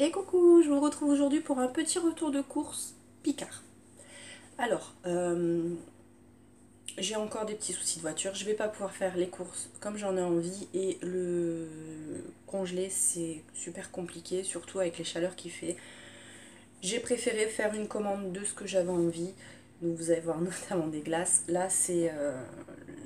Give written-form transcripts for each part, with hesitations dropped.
Et coucou, je vous retrouve aujourd'hui pour un petit retour de course Picard. Alors, j'ai encore des petits soucis de voiture, je vais pas pouvoir faire les courses comme j'en ai envie et le congeler c'est super compliqué, surtout avec les chaleurs qu'il fait. J'ai préféré faire une commande de ce que j'avais envie, donc vous allez voir notamment des glaces. Là c'est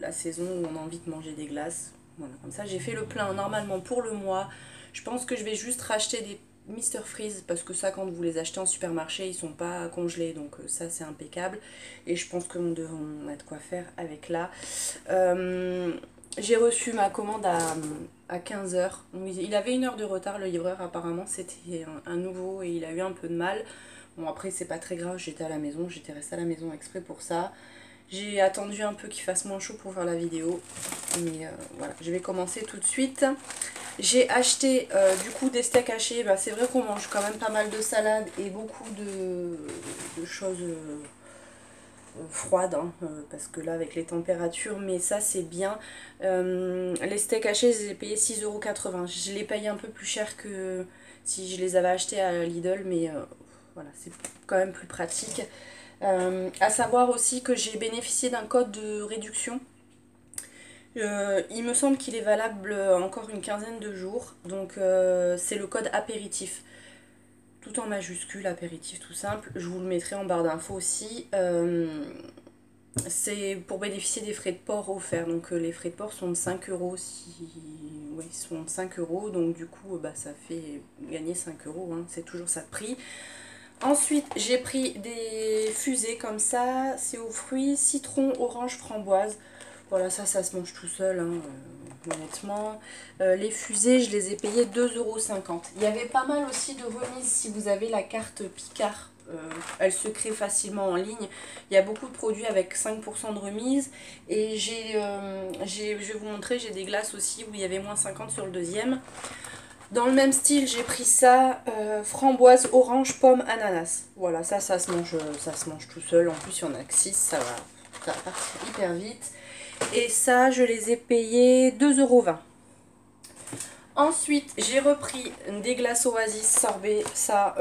la saison où on a envie de manger des glaces, voilà comme ça. J'ai fait le plein normalement pour le mois, je pense que je vais juste racheter des Mister Freeze parce que ça quand vous les achetez en supermarché ils sont pas congelés donc ça c'est impeccable et je pense qu'on devrait a de quoi faire avec là. J'ai reçu ma commande à 15 h. Il avait une heure de retard le livreur apparemment, c'était un nouveau et il a eu un peu de mal. Bon après c'est pas très grave, j'étais à la maison, j'étais restée à la maison exprès pour ça. J'ai attendu un peu qu'il fasse moins chaud pour faire la vidéo. Mais voilà, je vais commencer tout de suite. J'ai acheté du coup des steaks hachés. Bah, c'est vrai qu'on mange quand même pas mal de salade et beaucoup de choses froides. Hein, parce que là avec les températures, mais ça c'est bien. Les steaks hachés, je les ai payés 6,80 €. Je les paye un peu plus cher que si je les avais achetés à Lidl. Mais voilà, c'est quand même plus pratique. À savoir aussi que j'ai bénéficié d'un code de réduction. Il me semble qu'il est valable encore une quinzaine de jours. Donc c'est le code apéritif. Tout en majuscule, apéritif tout simple. Je vous le mettrai en barre d'infos aussi. C'est pour bénéficier des frais de port offerts. Donc les frais de port sont de 5 €. Oui, sont de 5 €. Donc du coup, bah, ça fait gagner 5 €. Hein. C'est toujours ça de prix. Ensuite, j'ai pris des fusées comme ça. C'est aux fruits citron, orange, framboise. Voilà, ça se mange tout seul, hein, honnêtement. Les fusées, je les ai payées 2,50 €. Il y avait pas mal aussi de remises si vous avez la carte Picard. Elle se crée facilement en ligne. Il y a beaucoup de produits avec 5% de remise. Et je vais vous montrer, j'ai des glaces aussi où il y avait moins 50 sur le deuxième. Dans le même style, j'ai pris ça, framboise, orange, pomme, ananas. Voilà, ça se mange tout seul. En plus, il y en a que 6, ça va partir hyper vite. Et ça, je les ai payés 2,20 €. Ensuite, j'ai repris des glaces Oasis sorbet. Ça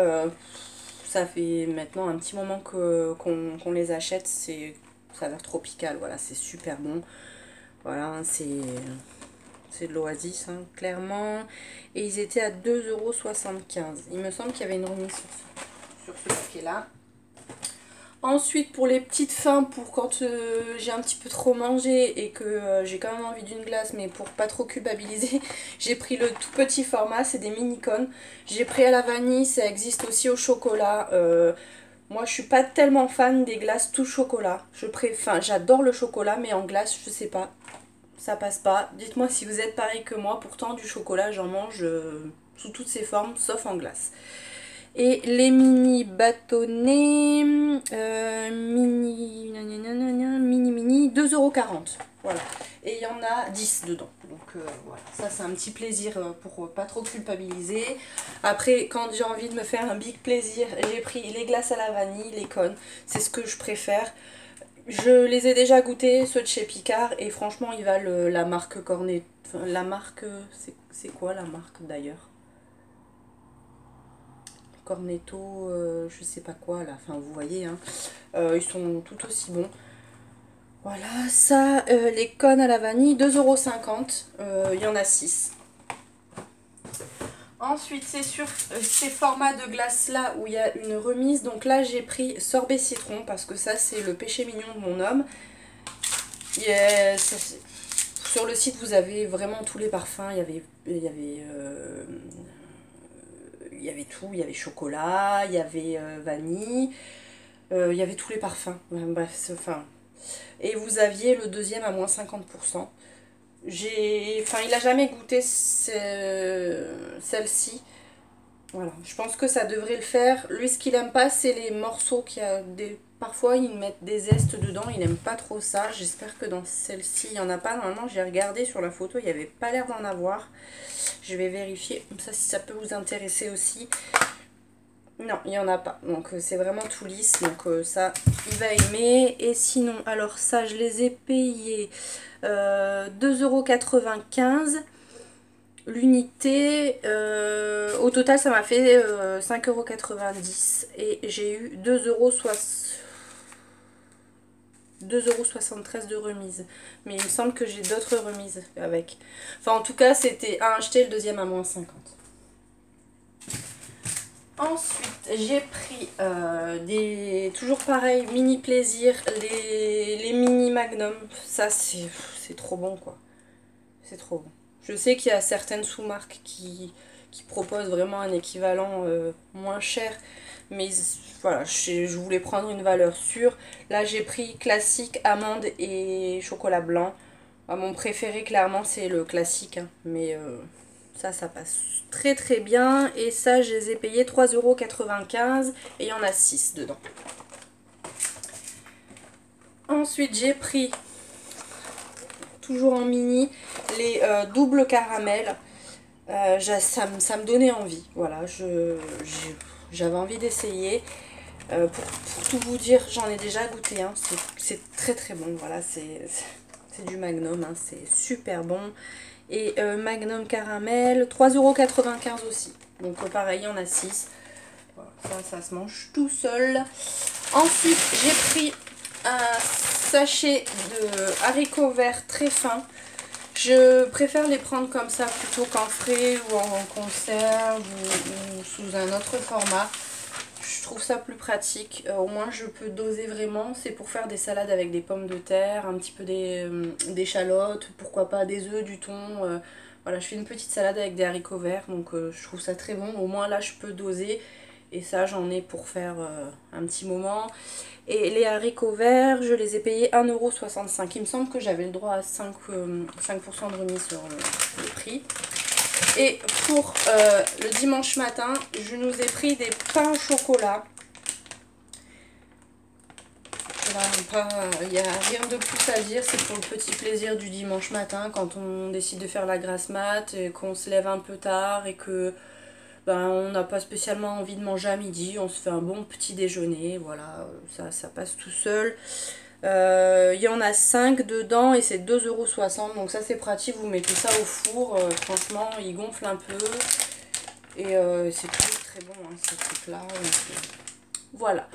fait maintenant un petit moment qu'on les achète. Ça a l'air tropical, voilà, c'est super bon. Voilà, c'est de l'Oasis, hein, clairement. Et ils étaient à 2,75 €. Il me semble qu'il y avait une remise sur ce paquet-là. Ensuite, pour les petites fins, pour quand j'ai un petit peu trop mangé et que j'ai quand même envie d'une glace, mais pour pas trop culpabiliser, j'ai pris le tout petit format, c'est des mini-cones. J'ai pris à la vanille, ça existe aussi au chocolat. Moi, je suis pas tellement fan des glaces tout chocolat. J'adore le chocolat, mais en glace, je sais pas, ça passe pas. Dites-moi si vous êtes pareil que moi, pourtant du chocolat, j'en mange sous toutes ses formes, sauf en glace. Et les mini bâtonnets, mini, 2,40 €. Voilà. Et il y en a 10 dedans. Donc voilà, ça c'est un petit plaisir pour pas trop culpabiliser. Après, quand j'ai envie de me faire un big plaisir, j'ai pris les glaces à la vanille, les cônes. C'est ce que je préfère. Je les ai déjà goûtés, ceux de chez Picard, et franchement, ils valent la marque Cornet. Enfin, la marque, c'est quoi la marque d'ailleurs? Cornetto, je sais pas quoi là, enfin vous voyez, hein. Ils sont tout aussi bons. Voilà, ça, les cônes à la vanille, 2,50 €, il y en a 6. Ensuite, c'est sur ces formats de glace là où il y a une remise. Donc là, j'ai pris sorbet citron parce que ça, c'est le péché mignon de mon homme. Sur le site, vous avez vraiment tous les parfums. Il y avait tout, il y avait chocolat, il y avait vanille, il y avait tous les parfums. Bref, et vous aviez le deuxième à moins 50%. Il a jamais goûté celle-ci. Voilà, je pense que ça devrait le faire. Lui, ce qu'il aime pas, c'est les morceaux Parfois, ils mettent des zestes dedans. Il aime pas trop ça. J'espère que dans celle-ci, il y en a pas. Normalement, j'ai regardé sur la photo, il n'y avait pas l'air d'en avoir. Je vais vérifier. Comme ça, si ça peut vous intéresser aussi. Non, il n'y en a pas. Donc, c'est vraiment tout lisse. Donc, ça, il va aimer. Et sinon, alors ça, je les ai payés 2,95 €. l'unité. Au total, ça m'a fait 5,90 € et j'ai eu 2,73 € de remise. Mais il me semble que j'ai d'autres remises avec. Enfin, en tout cas, c'était un acheté, le deuxième à -50. Ensuite, j'ai pris toujours pareil, mini plaisir, les mini magnum. Ça, c'est trop bon, quoi. C'est trop bon. Je sais qu'il y a certaines sous-marques qui proposent vraiment un équivalent moins cher. Mais voilà, je voulais prendre une valeur sûre. Là, j'ai pris classique, amande et chocolat blanc. Mon préféré, clairement, c'est le classique. Hein. Mais ça passe très très bien. Et ça, je les ai payés 3,95 € et il y en a 6 dedans. Ensuite, j'ai pris, toujours en mini, les doubles caramels. Ça me donnait envie. Voilà, j'avais envie d'essayer. Pour tout vous dire, j'en ai déjà goûté. Hein. C'est très très bon. Voilà, c'est du Magnum. Hein. C'est super bon. Et Magnum caramel, 3,95 € aussi. Donc pareil, il y en a 6. Voilà, ça se mange tout seul. Ensuite, j'ai pris un sachet de haricots verts très fins. Je préfère les prendre comme ça plutôt qu'en frais ou en conserve ou sous un autre format. Je trouve ça plus pratique. Au moins je peux doser vraiment. C'est pour faire des salades avec des pommes de terre, un petit peu d'échalotes, pourquoi pas des œufs, du thon. Voilà, je fais une petite salade avec des haricots verts. Donc je trouve ça très bon. Au moins là je peux doser. Et ça j'en ai pour faire un petit moment. Et les haricots verts, je les ai payés 1,65 €. Il me semble que j'avais le droit à 5% de remise sur le prix. Et pour le dimanche matin, je nous ai pris des pains au chocolat. Il n'y a rien de plus à dire, c'est pour le petit plaisir du dimanche matin quand on décide de faire la grasse mat et qu'on se lève un peu tard et que on n'a pas spécialement envie de manger à midi, on se fait un bon petit déjeuner, voilà, ça passe tout seul. Il y en a 5 dedans et c'est 2,60 €, donc ça c'est pratique, vous mettez ça au four, franchement il gonfle un peu et c'est toujours très bon hein, ce truc là. Voilà,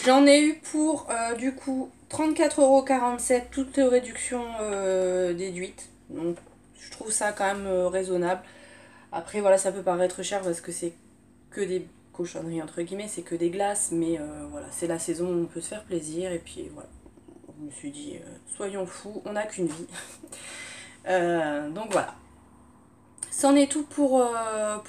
j'en ai eu pour du coup 34,47 €, toutes les réductions déduites, donc je trouve ça quand même raisonnable. Après voilà, ça peut paraître cher parce que c'est que des cochonneries entre guillemets, c'est que des glaces, mais voilà, c'est la saison où on peut se faire plaisir et puis voilà. Je me suis dit, soyons fous, on n'a qu'une vie. Donc voilà. C'en est tout pour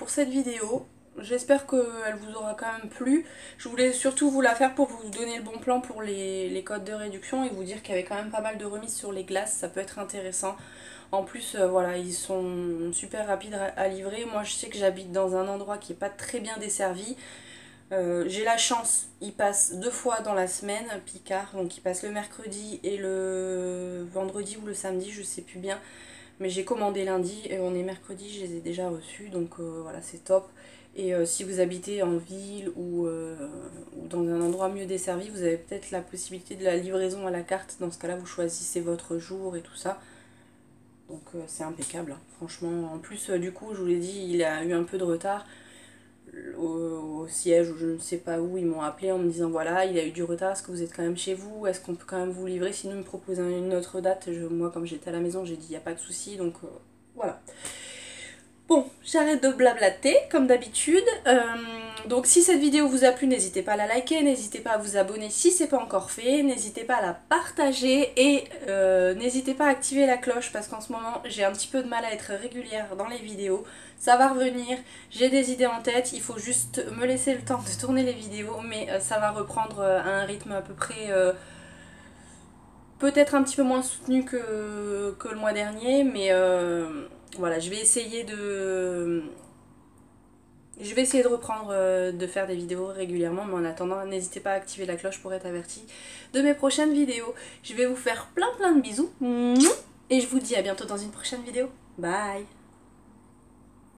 cette vidéo. J'espère qu'elle vous aura quand même plu. Je voulais surtout vous la faire pour vous donner le bon plan pour les codes de réduction et vous dire qu'il y avait quand même pas mal de remises sur les glaces. Ça peut être intéressant. En plus, voilà, ils sont super rapides à livrer. Moi, je sais que j'habite dans un endroit qui n'est pas très bien desservi. J'ai la chance, il passe 2 fois dans la semaine, Picard, donc il passe le mercredi et le vendredi ou le samedi, je sais plus bien, mais j'ai commandé lundi et on est mercredi, je les ai déjà reçus, donc voilà, c'est top. Et si vous habitez en ville ou dans un endroit mieux desservi, vous avez peut-être la possibilité de la livraison à la carte. Dans ce cas là, vous choisissez votre jour et tout ça, donc c'est impeccable hein. Franchement. En plus du coup, je vous l'ai dit, il a eu un peu de retard au siège ou je ne sais pas où. Ils m'ont appelé en me disant voilà, il a eu du retard, est-ce que vous êtes quand même chez vous, est-ce qu'on peut quand même vous livrer, sinon il me propose une autre date. Moi comme j'étais à la maison, j'ai dit il n'y a pas de souci, donc voilà. Bon, j'arrête de blablater comme d'habitude. Donc si cette vidéo vous a plu, n'hésitez pas à la liker, n'hésitez pas à vous abonner si c'est pas encore fait, n'hésitez pas à la partager et n'hésitez pas à activer la cloche parce qu'en ce moment j'ai un petit peu de mal à être régulière dans les vidéos. Ça va revenir, j'ai des idées en tête, il faut juste me laisser le temps de tourner les vidéos, mais ça va reprendre à un rythme à peu près peut-être un petit peu moins soutenu que le mois dernier, mais voilà, je vais essayer de reprendre, de faire des vidéos régulièrement, mais en attendant, n'hésitez pas à activer la cloche pour être averti de mes prochaines vidéos. Je vais vous faire plein de bisous, et je vous dis à bientôt dans une prochaine vidéo. Bye!